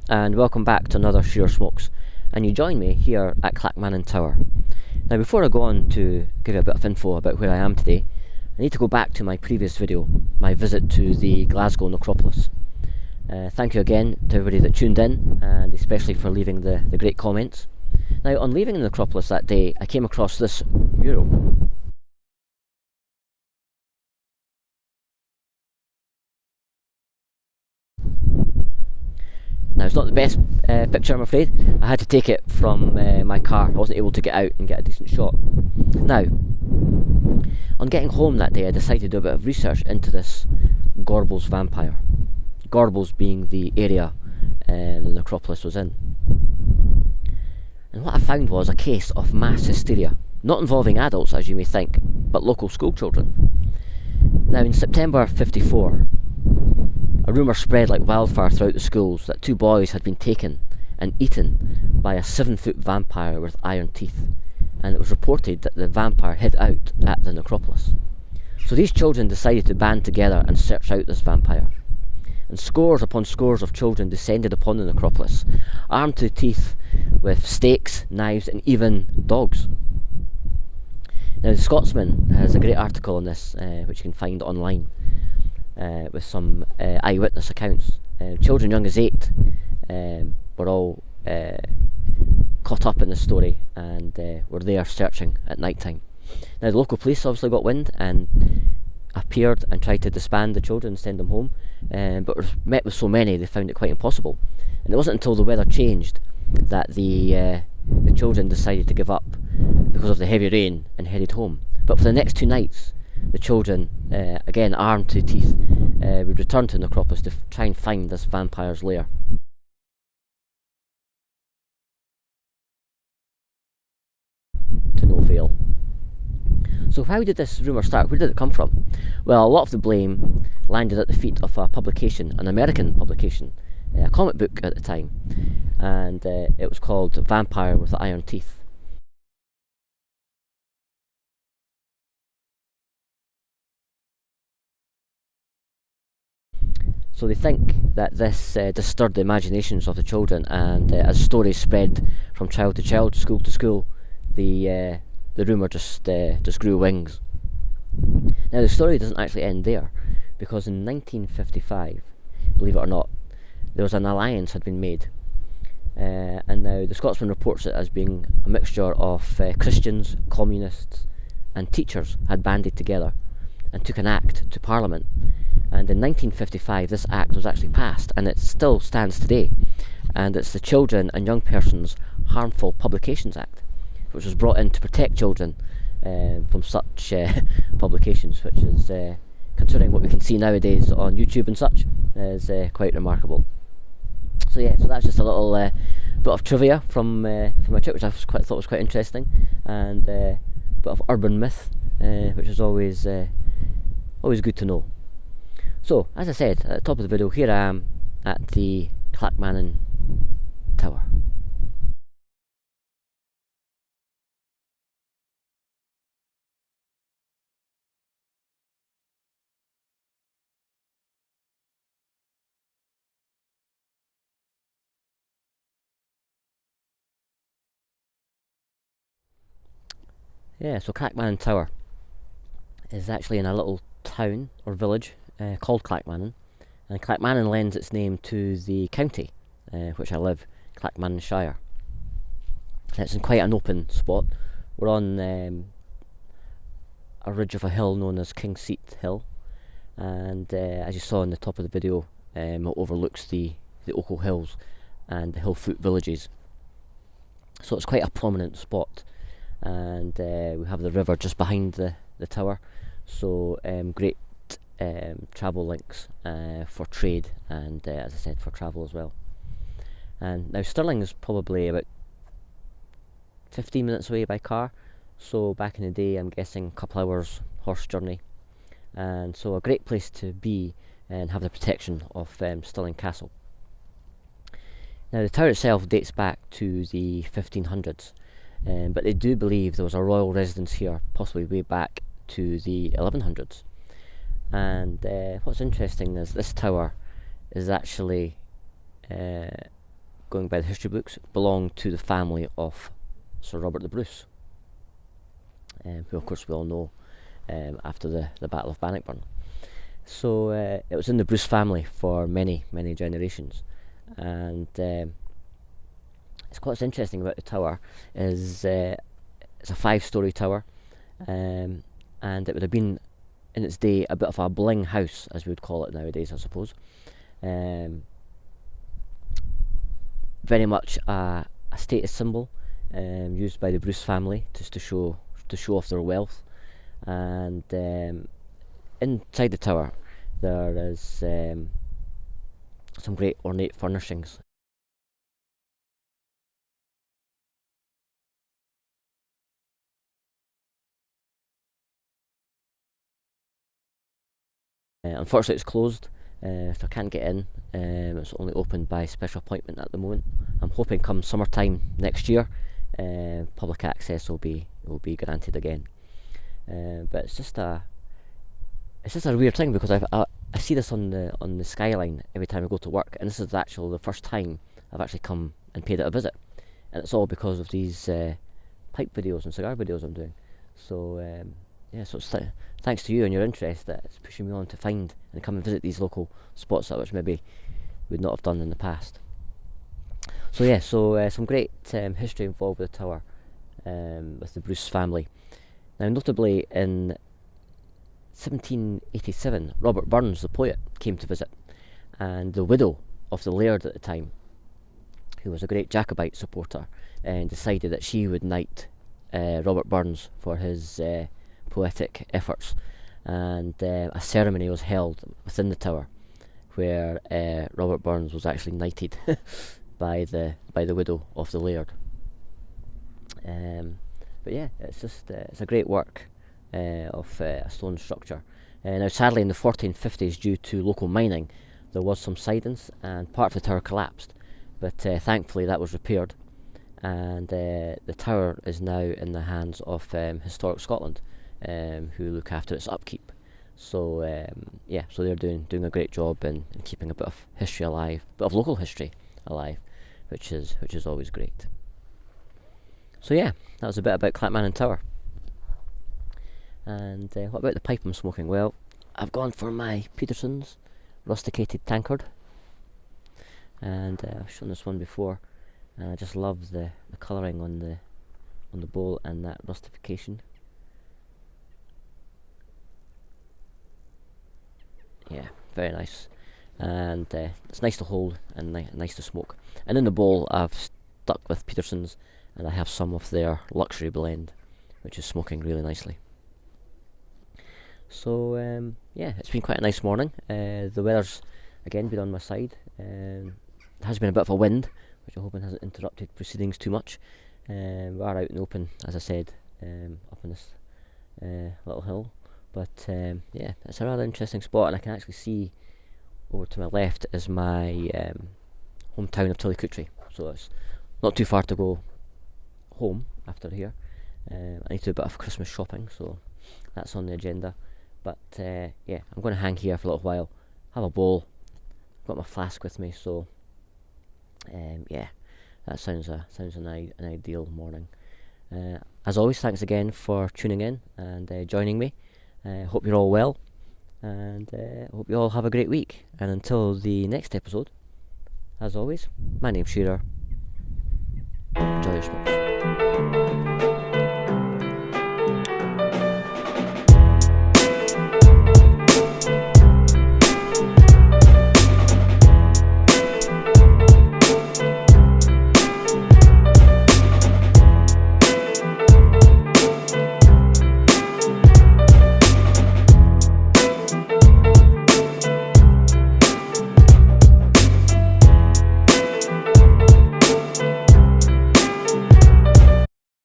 and welcome back to another Shearer Smokes, and you join me here at Clackmannan Tower. Now before I go on to give you a bit of info about where I am today, I need to go back to my previous video, my visit to the Glasgow Necropolis. Thank you again to everybody that tuned in, and especially for leaving the great comments. Now on leaving the necropolis that day, I came across this mural. Now it's not the best picture, I'm afraid. I had to take it from my car. I wasn't able to get out and get a decent shot. Now, on getting home that day, I decided to do a bit of research into this Gorbals Vampire. Gorbals being the area the necropolis was in. And what I found was a case of mass hysteria, not involving adults as you may think, but local school children. Now in September '54, a rumour spread like wildfire throughout the schools that two boys had been taken and eaten by a 7-foot vampire with iron teeth, and it was reported that the vampire hid out at the necropolis. So these children decided to band together and search out this vampire. And scores upon scores of children descended upon the necropolis, armed to the teeth with stakes, knives and even dogs. Now the Scotsman has a great article on this which you can find online. With some eyewitness accounts. Children young as 8 were all caught up in the story and were there searching at night time. Now the local police obviously got wind and appeared and tried to disband the children and send them home, but were met with so many they found it quite impossible. And it wasn't until the weather changed that the children decided to give up because of the heavy rain and headed home. But for the next 2 nights the children, again armed to the teeth, would return to the necropolis to try and find this vampire's lair. To no avail. So how did this rumour start? Where did it come from? Well, a lot of the blame landed at the feet of a publication, an American publication, a comic book at the time, and it was called Vampire with the Iron Teeth. So they think that this disturbed the imaginations of the children, and as stories spread from child to child, school to school, the rumour just grew wings. Now the story doesn't actually end there, because in 1955, believe it or not, there was an alliance had been made, and now the Scotsman reports it as being a mixture of Christians, communists, and teachers had banded together and took an act to Parliament. And in 1955 this act was actually passed, and it still stands today, and it's the Children and Young Persons Harmful Publications Act, which was brought in to protect children from such publications, which is, considering what we can see nowadays on YouTube and such, is quite remarkable. So yeah, so that's just a little bit of trivia from my trip, which I thought was quite interesting, and a bit of urban myth, which is always good to know. So, as I said at the top of the video, here I am at the Clackmannan Tower. Yeah, so Clackmannan Tower is actually in a little town or village called Clackmannan, and Clackmannan lends its name to the county which I live, Clackmannanshire. It's in quite an open spot. We're on a ridge of a hill known as King's Seat Hill, and as you saw in the top of the video, it overlooks the Ochil Hills and the Hillfoot villages. So it's quite a prominent spot, and we have the river just behind the tower, so great travel links for trade and as I said, for travel as well. And now Stirling is probably about 15 minutes away by car, so back in the day I'm guessing a couple hours horse journey, and so a great place to be and have the protection of Stirling Castle. Now the tower itself dates back to the 1500s, but they do believe there was a royal residence here possibly way back to the 1100s. And what's interesting is this tower is actually going by the history books, belonged to the family of Sir Robert the Bruce, who of course we all know after the Battle of Bannockburn. So it was in the Bruce family for many generations, and what's interesting about the tower is it's a 5-storey tower, and it would have been in its day a bit of a bling house, as we would call it nowadays, I suppose. Very much a status symbol, used by the Bruce family just to show off their wealth. And inside the tower there is some great ornate furnishings. Unfortunately it's closed, so I can't get in. It's only opened by special appointment at the moment. I'm hoping come summertime next year public access will be granted again. But it's just a weird thing, because I see this on the skyline every time I go to work, and this is actually the first time I've actually come and paid it a visit, and it's all because of these pipe videos and cigar videos I'm doing. So so it's thanks to you and your interest that it's pushing me on to find and come and visit these local spots that which maybe would not have done in the past. So some great history involved with the tower, with the Bruce family. Now, notably in 1787, Robert Burns, the poet, came to visit, and the widow of the laird at the time, who was a great Jacobite supporter, decided that she would knight Robert Burns for his poetic efforts, and a ceremony was held within the tower where Robert Burns was actually knighted by the widow of the laird. But yeah, it's just it's a great work of a stone structure. Now, sadly, in the 1450s, due to local mining, there was some sidings and part of the tower collapsed, but thankfully that was repaired, and the tower is now in the hands of Historic Scotland, who look after its upkeep. So so they're doing a great job in keeping a bit of history alive, a bit of local history alive, which is always great. So yeah, that was a bit about Clackmannan Tower. And what about the pipe I'm smoking? Well, I've gone for my Peterson's Rusticated Tankard, and I've shown this one before, and I just love the colouring on the bowl and that rustification. Yeah, very nice, and it's nice to hold and nice to smoke. And in the bowl I've stuck with Peterson's, and I have some of their luxury blend, which is smoking really nicely. So it's been quite a nice morning. The weather's again been on my side. There has been a bit of a wind, which I'm hoping hasn't interrupted proceedings too much. We are out in the open, as I said, up on this little hill. But it's a rather interesting spot, and I can actually see over to my left is my hometown of Tillycootry. So it's not too far to go home after here. I need to do a bit of Christmas shopping, so that's on the agenda. But I'm going to hang here for a little while, have a bowl. I've got my flask with me, so that sounds an ideal morning. As always, thanks again for tuning in and joining me. Hope you're all well, and hope you all have a great week. And until the next episode, as always, my name's Shearer. Enjoy your smoke.